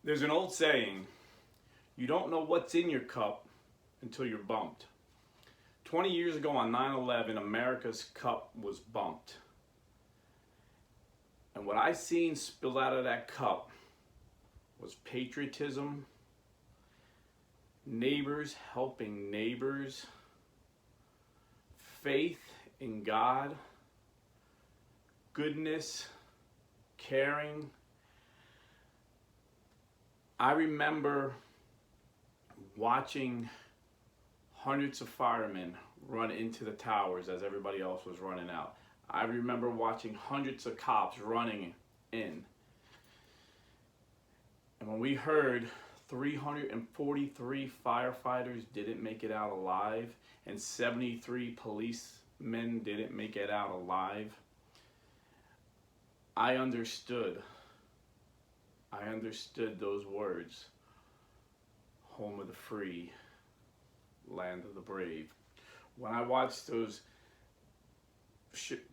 There's an old saying, you don't know what's in your cup until you're bumped. 20 years ago on 9/11, America's cup was bumped. And what I seen spilled out of that cup was patriotism, neighbors helping neighbors, faith in God, goodness, caring. I remember watching hundreds of firemen run into the towers as everybody else was running out. I remember watching hundreds of cops running in. And when we heard 343 firefighters didn't make it out alive and 73 policemen didn't make it out alive, I understood those words. Home of the free, land of the brave. When I watched those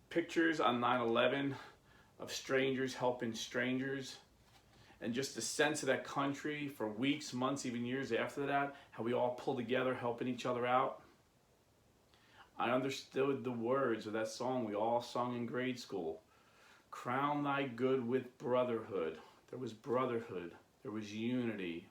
pictures on 9/11 of strangers helping strangers, and just the sense of that country for weeks, months, even years after that, how we all pulled together helping each other out, I understood the words of that song we all sung in grade school. Crown thy good with brotherhood. There was brotherhood. There was unity.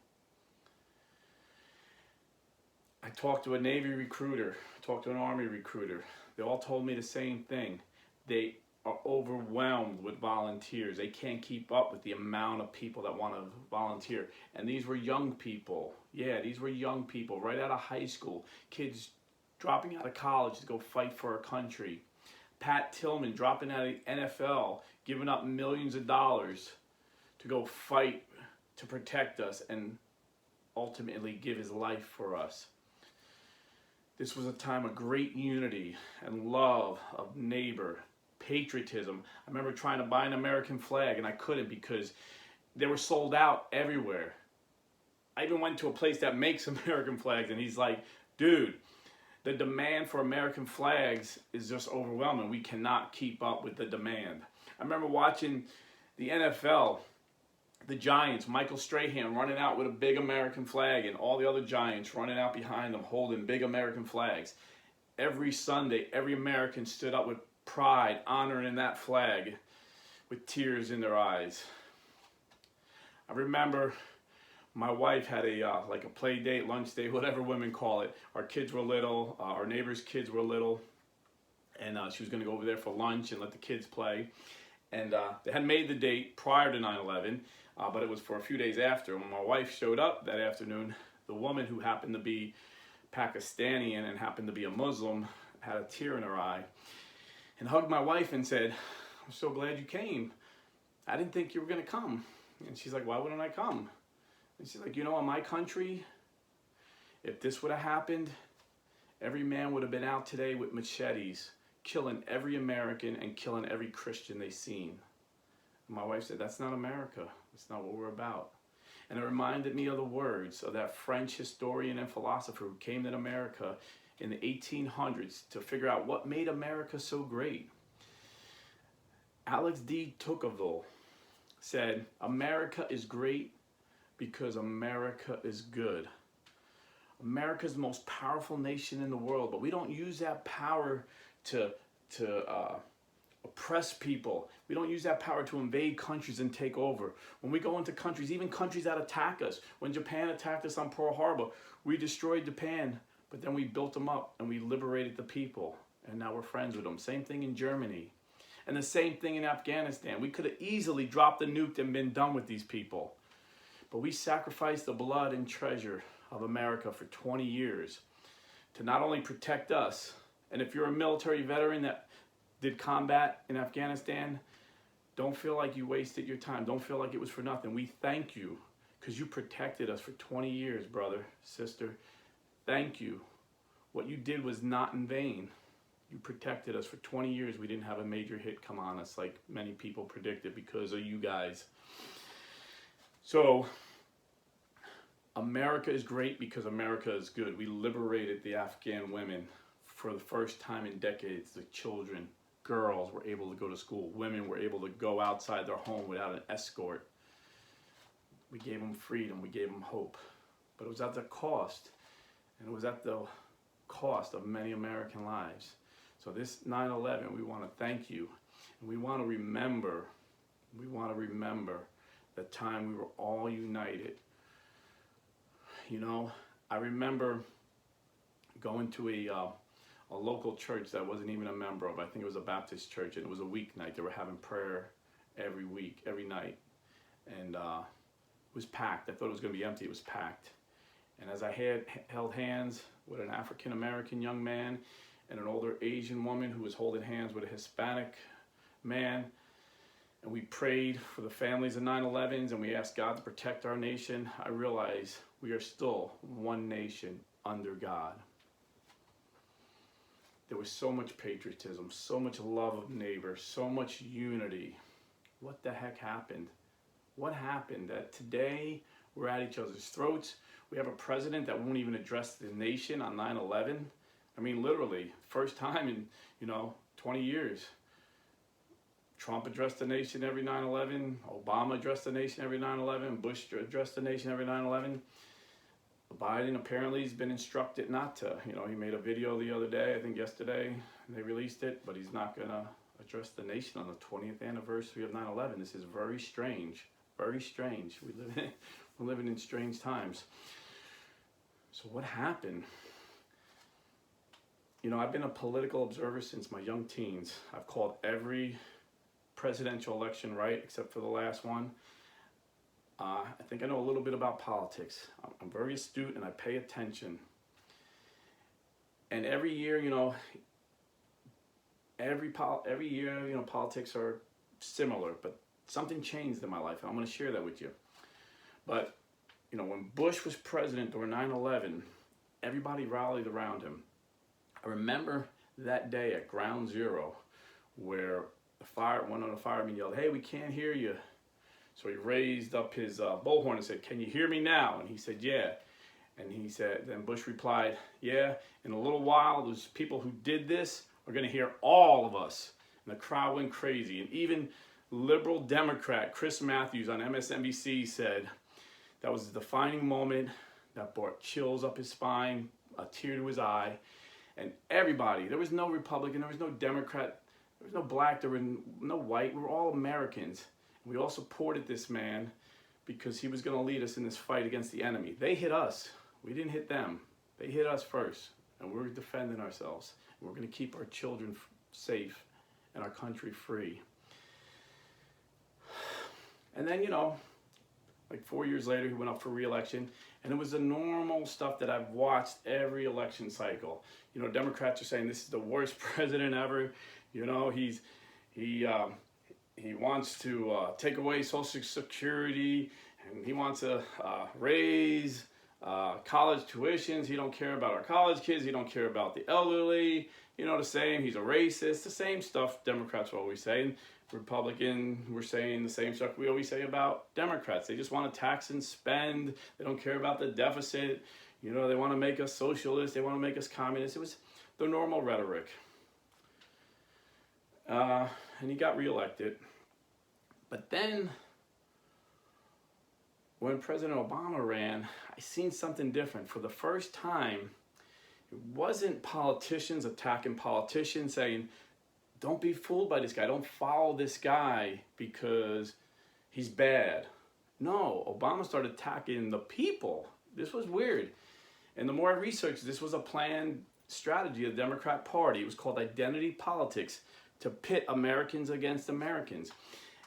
I talked to a Navy recruiter, talked to an Army recruiter. They all told me the same thing. They are overwhelmed with volunteers. They can't keep up with the amount of people that want to volunteer. And these were young people. Yeah, these were young people right out of high school. Kids dropping out of college to go fight for our country. Pat Tillman dropping out of the NFL, giving up millions of dollars to go fight to protect us and ultimately give his life for us. This was a time of great unity and love of neighbor, patriotism. I remember trying to buy an American flag and I couldn't because they were sold out everywhere. I even went to a place that makes American flags and he's like, dude, the demand for American flags is just overwhelming. We cannot keep up with the demand. I remember watching the NFL, the Giants, Michael Strahan running out with a big American flag and all the other Giants running out behind them holding big American flags. Every Sunday, every American stood up with pride, honoring that flag with tears in their eyes. I remember my wife had like a play date, lunch date, whatever women call it. Our kids were little, our neighbors' kids were little, and she was going to go over there for lunch and let the kids play. And they had made the date prior to 9/11, but it was for a few days after. When my wife showed up that afternoon, the woman who happened to be Pakistani and happened to be a Muslim had a tear in her eye and hugged my wife and said, I'm so glad you came. I didn't think you were going to come. And she's like, why wouldn't I come? And she's like, you know, in my country, if this would have happened, every man would have been out today with machetes, killing every American and killing every Christian they seen. And my wife said, that's not America. That's not what we're about. And it reminded me of the words of that French historian and philosopher who came to America in the 1800s to figure out what made America so great. Alex de Tocqueville said, America is great because America is good. America's the most powerful nation in the world, but we don't use that power to oppress people. We don't use that power to invade countries and take over. When we go into countries, even countries that attack us, when Japan attacked us on Pearl Harbor, we destroyed Japan, but then we built them up and we liberated the people, and now we're friends with them. Same thing in Germany. And the same thing in Afghanistan. We could have easily dropped the nuke and been done with these people. But we sacrificed the blood and treasure of America for 20 years to not only protect us, and if you're a military veteran that did combat in Afghanistan, don't feel like you wasted your time. Don't feel like it was for nothing. We thank you because you protected us for 20 years, brother, sister. Thank you. What you did was not in vain. You protected us for 20 years. We didn't have a major hit come on us like many people predicted because of you guys. So America is great because America is good. We liberated the Afghan women for the first time in decades. The children, girls were able to go to school. Women were able to go outside their home without an escort. We gave them freedom. We gave them hope. But it was at the cost. And it was at the cost of many American lives. So this 9/11, we want to thank you. And we want to remember the time we were all united. You know, I remember going to a local church that I wasn't even a member of. I think it was a Baptist church, and it was a weeknight. They were having prayer every week, every night. And it was packed. I thought it was going to be empty. It was packed. And as I held hands with an African-American young man and an older Asian woman who was holding hands with a Hispanic man, and we prayed for the families of 9/11s, and we asked God to protect our nation, I realized we are still one nation under God. There was so much patriotism, so much love of neighbor, so much unity. What the heck happened? What happened that today we're at each other's throats? We have a president that won't even address the nation on 9/11. I mean, literally, first time in, 20 years. Trump addressed the nation every 9/11. Obama addressed the nation every 9/11. Bush addressed the nation every 9/11. Biden apparently has been instructed not to. He made a video the other day, I think yesterday, they released it, but he's not going to address the nation on the 20th anniversary of 9/11. This is very strange. Very strange. We're living in strange times. So what happened? I've been a political observer since my young teens. I've called every presidential election right, except for the last one. I think I know a little bit about politics. I'm very astute and I pay attention. And every year, every year, politics are similar, but something changed in my life. I'm going to share that with you. But, when Bush was president during 9/11, everybody rallied around him. I remember that day at Ground Zero where one of the firemen yelled, "Hey, we can't hear you." So he raised up his bullhorn and said, "Can you hear me now?" And he said, "Yeah." And then Bush replied, "Yeah, in a little while, those people who did this are going to hear all of us." And the crowd went crazy. And even liberal Democrat Chris Matthews on MSNBC said that was a defining moment that brought chills up his spine, a tear to his eye. And everybody, there was no Republican, there was no Democrat, there was no black, there was no white. We were all Americans. We all supported this man because he was going to lead us in this fight against the enemy. They hit us. We didn't hit them. They hit us first. And we're defending ourselves. We're going to keep our children safe and our country free. And then, like 4 years later, he went up for re-election. And it was the normal stuff that I've watched every election cycle. Democrats are saying this is the worst president ever. He wants to take away Social Security, and he wants to raise college tuitions. He don't care about our college kids. He don't care about the elderly. The same. He's a racist. The same stuff Democrats are always saying. Republican, we're saying the same stuff we always say about Democrats. They just want to tax and spend. They don't care about the deficit. They want to make us socialists. They want to make us communists. It was the normal rhetoric. And he got reelected. But then, when President Obama ran, I seen something different. For the first time, it wasn't politicians attacking politicians saying, "Don't be fooled by this guy. Don't follow this guy because he's bad." No, Obama started attacking the people. This was weird. And the more I researched, this was a planned strategy of the Democrat Party. It was called identity politics, to pit Americans against Americans.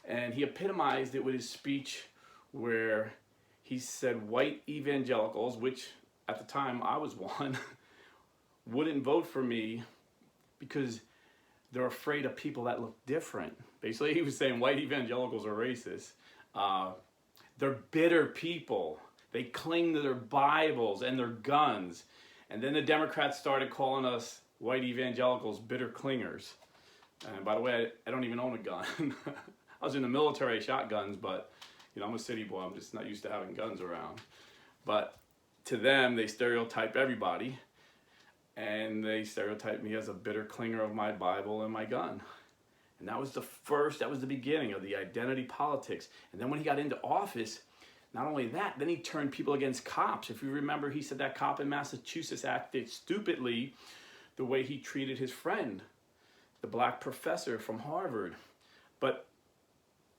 And he epitomized it with his speech where he said white evangelicals, which at the time I was one, wouldn't vote for me because they're afraid of people that look different. Basically, he was saying white evangelicals are racist. They're bitter people. They cling to their Bibles and their guns. And then the Democrats started calling us white evangelicals bitter clingers. And by the way, I don't even own a gun. I was in the military, I shot guns, but I'm a city boy. I'm just not used to having guns around. But to them, they stereotype everybody. And they stereotyped me as a bitter clinger of my Bible and my gun. And that was the beginning of the identity politics. And then when he got into office, Not only that, then he turned people against cops. If you remember, he said that cop in Massachusetts acted stupidly the way he treated his friend, the black professor from Harvard. But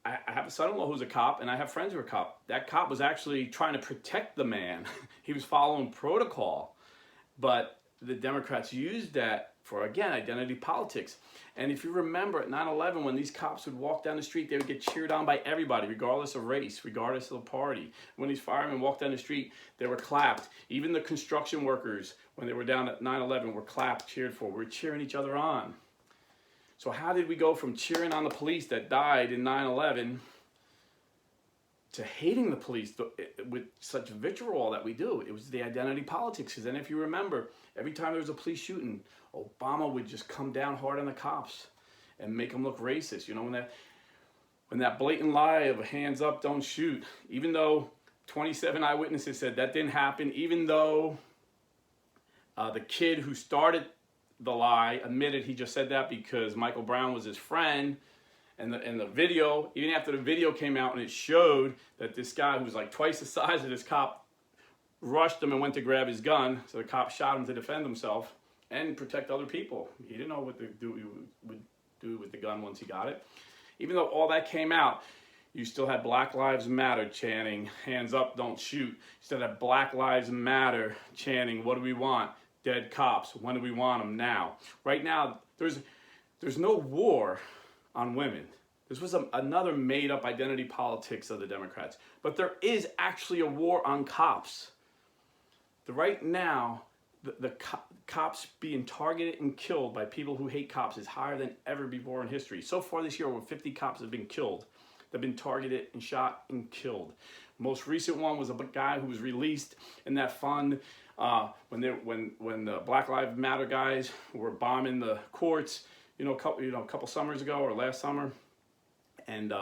I have a son-in-law who's a cop, and I have friends who are cop. That cop was actually trying to protect the man. He was following protocol. But the Democrats used that for, again, identity politics. And if you remember at 9/11, when these cops would walk down the street, they would get cheered on by everybody, regardless of race, regardless of the party. When these firemen walked down the street, they were clapped. Even the construction workers, when they were down at 9/11, were clapped, cheered for. We were cheering each other on. So how did we go from cheering on the police that died in 9/11 to hating the police with such vitriol that we do? It was the identity politics. Because then if you remember, every time there was a police shooting, Obama would just come down hard on the cops and make them look racist. You know, when that blatant lie of hands up, don't shoot, even though 27 eyewitnesses said that didn't happen, even though the kid who started the lie admitted he just said that because Michael Brown was his friend, and the video, even after the video came out and it showed that this guy who was like twice the size of this cop rushed him and went to grab his gun, so the cop shot him to defend himself and protect other people. He didn't know what he would do with the gun once he got it. Even though all that came out, you still had Black Lives Matter chanting, hands up, don't shoot. You still had Black Lives Matter chanting, what do we want? Dead cops. When do we want them? Now. Right now, there's no war on women. This was another made-up identity politics of the Democrats. But there is actually a war on cops. Right now, the cops being targeted and killed by people who hate cops is higher than ever before in history. So far this year, over 50 cops have been killed. They've been targeted and shot and killed. Most recent one was a guy who was released in that fund when the Black Lives Matter guys were bombing the courts, a couple summers ago or last summer, and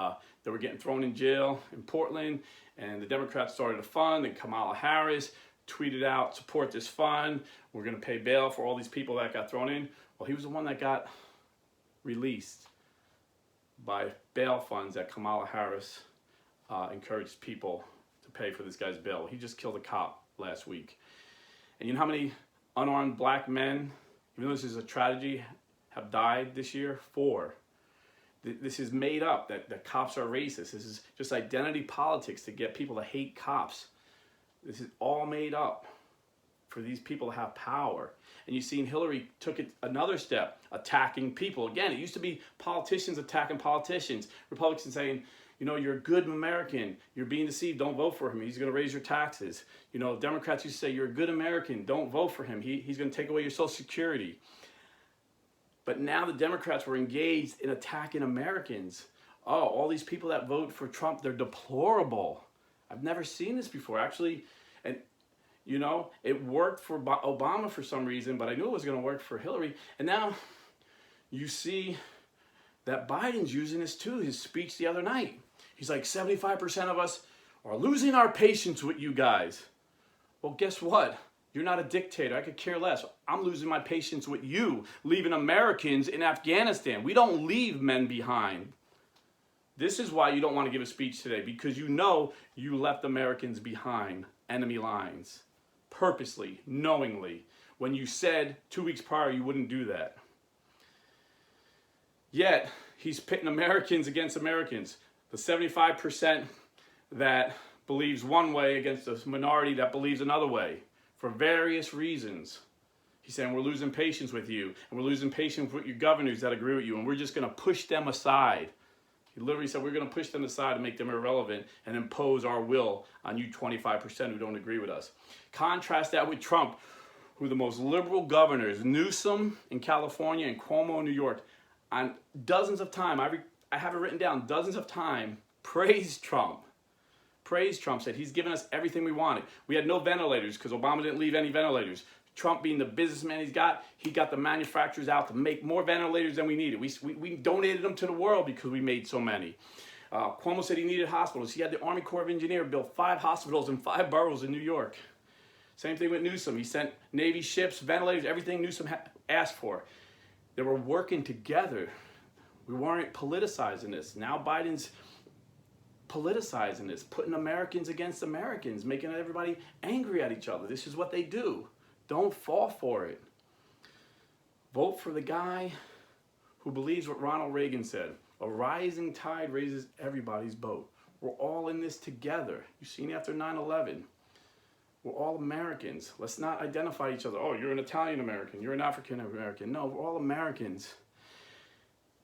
they were getting thrown in jail in Portland. And the Democrats started a fund, and Kamala Harris tweeted out, support this fund. We're going to pay bail for all these people that got thrown in. Well, he was the one that got released by bail funds that Kamala Harris encouraged people to pay for this guy's bail. He just killed a cop last week. And you know how many unarmed black men, even though this is a tragedy, have died this year? 4. This is made up, that the cops are racist. This is just identity politics to get people to hate cops. This is all made up for these people to have power. And you've seen Hillary took it another step, attacking people. Again, it used to be politicians attacking politicians. Republicans saying, you're a good American. You're being deceived. Don't vote for him. He's going to raise your taxes. Democrats used to say, you're a good American. Don't vote for him. He's going to take away your Social Security. But now the Democrats were engaged in attacking Americans. Oh, all these people that vote for Trump, they're deplorable. I've never seen this before, actually. And, it worked for Obama for some reason, but I knew it was going to work for Hillary. And now you see that Biden's using this too, his speech the other night. He's like, 75% of us are losing our patience with you guys. Well, guess what? You're not a dictator. I could care less. I'm losing my patience with you, leaving Americans in Afghanistan. We don't leave men behind. This is why you don't want to give a speech today, because you left Americans behind enemy lines, purposely, knowingly, when you said 2 weeks prior you wouldn't do that. Yet, he's pitting Americans against Americans. The 75% that believes one way against the minority that believes another way, for various reasons. He's saying we're losing patience with you, and we're losing patience with your governors that agree with you, and we're just going to push them aside. He literally said we're going to push them aside and make them irrelevant and impose our will on you 25% who don't agree with us. Contrast that with Trump, who the most liberal governors, Newsom in California and Cuomo in New York, on dozens of times, I have it written down, dozens of times, praised Trump. Praised Trump, said he's given us everything we wanted. We had no ventilators because Obama didn't leave any ventilators. Trump, being the businessman he got the manufacturers out to make more ventilators than we needed. We donated them to the world because we made so many. Cuomo said he needed hospitals. He had the Army Corps of Engineers build 5 hospitals in 5 boroughs in New York. Same thing with Newsom. He sent Navy ships, ventilators, everything Newsom asked for. They were working together. We weren't politicizing this. Now Biden's politicizing this, putting Americans against Americans, making everybody angry at each other. This is what they do. Don't fall for it. Vote for the guy who believes what Ronald Reagan said. A rising tide raises everybody's boat. We're all in this together. You've seen after 9/11. We're all Americans. Let's not identify each other. Oh, you're an Italian American. You're an African American. No, we're all Americans.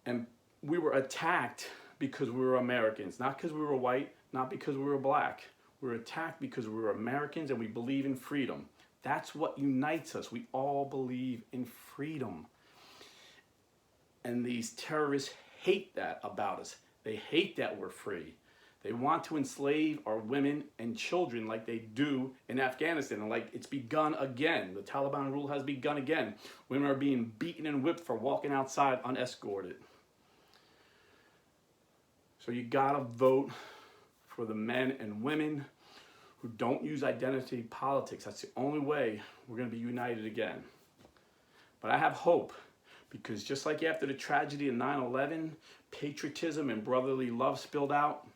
And we were attacked because we were Americans. Not because we were white, not because we were black. We were attacked because we were Americans and we believe in freedom. That's what unites us. We all believe in freedom. And these terrorists hate that about us. They hate that we're free. They want to enslave our women and children like they do in Afghanistan, and like it's begun again. The Taliban rule has begun again. Women are being beaten and whipped for walking outside unescorted. So you gotta vote for the men and women who don't use identity politics. That's the only way we're gonna be united again. But I have hope, because just like after the tragedy of 9/11, patriotism and brotherly love spilled out.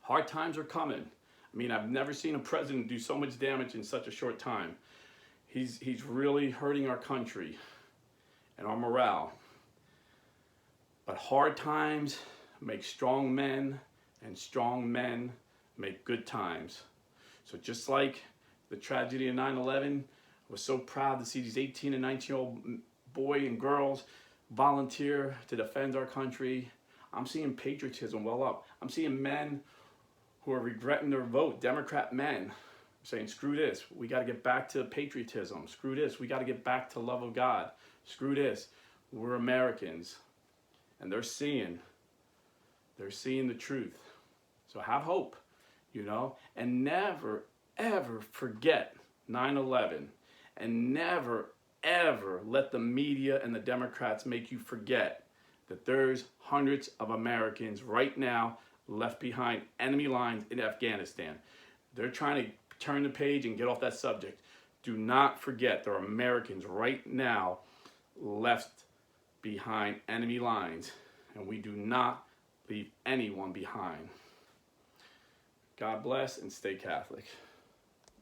Hard times are coming. I mean, I've never seen a president do so much damage in such a short time. He's really hurting our country and our morale. But hard times make strong men, and strong men make good times. So just like the tragedy of 9/11, I was so proud to see these 18 and 19-year-old boys and girls volunteer to defend our country. I'm seeing patriotism well up. I'm seeing men who are regretting their vote, Democrat men, saying, screw this, we got to get back to patriotism. Screw this, we got to get back to love of God. Screw this, we're Americans. And they're seeing the truth. So have hope, and never, ever forget 9/11. And never, ever let the media and the Democrats make you forget that there's hundreds of Americans right now left behind enemy lines in Afghanistan. They're trying to turn the page and get off that subject. Do not forget there are Americans right now left behind enemy lines, and we do not leave anyone behind. God bless and stay Catholic.